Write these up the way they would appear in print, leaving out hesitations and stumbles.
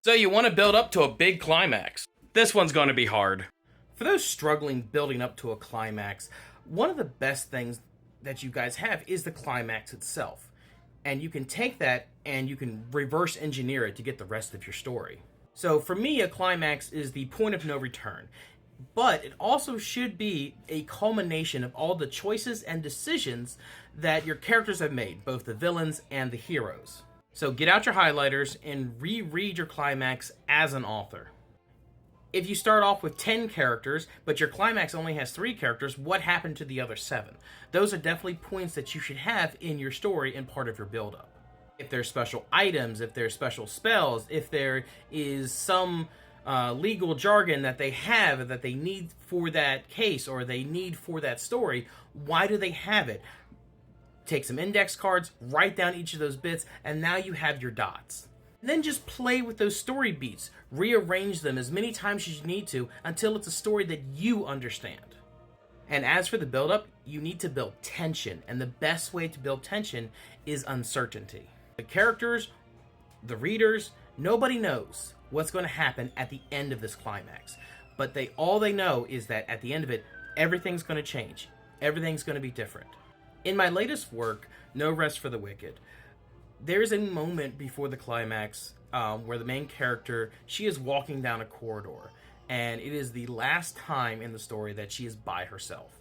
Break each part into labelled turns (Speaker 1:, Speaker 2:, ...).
Speaker 1: So you want to build up to a big climax. This one's going to be hard. For those struggling building up to a climax, one of the best things that you guys have is the climax itself. And you can take that and you can reverse engineer it to get the rest of your story. So for me, a climax is the point of no return. But it also should be a culmination of all the choices and decisions that your characters have made, both the villains and the heroes. So get out your highlighters and reread your climax as an author. If you start off with 10 characters, but your climax only has 3 characters, what happened to the other 7? Those are definitely points that you should have in your story and part of your build-up. If there's special items, if there's special spells, if there is some legal jargon that they have that they need for that case or they need for that story, why do they have it? Take some index cards, write down each of those bits, and now you have your dots. And then just play with those story beats. Rearrange them as many times as you need to until it's a story that you understand. And as for the build-up, you need to build tension, and the best way to build tension is uncertainty. The characters, the readers, nobody knows what's going to happen at the end of this climax. But all they know is that at the end of it, everything's going to change. Everything's going to be different. In my latest work, No Rest for the Wicked, there's a moment before the climax where the main character, she is walking down a corridor, and it is the last time in the story that she is by herself.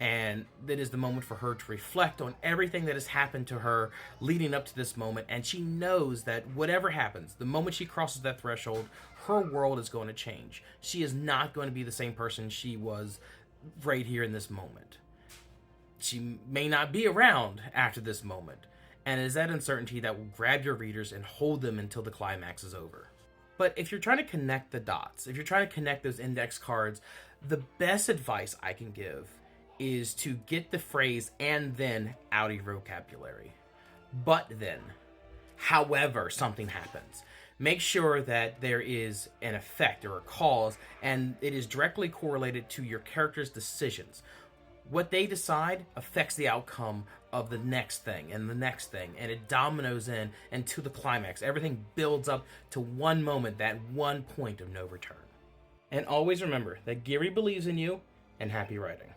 Speaker 1: And that is the moment for her to reflect on everything that has happened to her leading up to this moment. And she knows that whatever happens, the moment she crosses that threshold, her world is going to change. She is not going to be the same person she was right here in this moment. She may not be around after this moment. And it is that uncertainty that will grab your readers and hold them until the climax is over. But if you're trying to connect the dots, if you're trying to connect those index cards, the best advice I can give is to get the phrase "and then" out of your vocabulary. But then, however something happens, make sure that there is an effect or a cause, and it is directly correlated to your character's decisions. What they decide affects the outcome of the next thing and the next thing, and it dominoes in and to the climax. Everything builds up to one moment, that one point of no return. And always remember that Geary believes in you, and happy writing.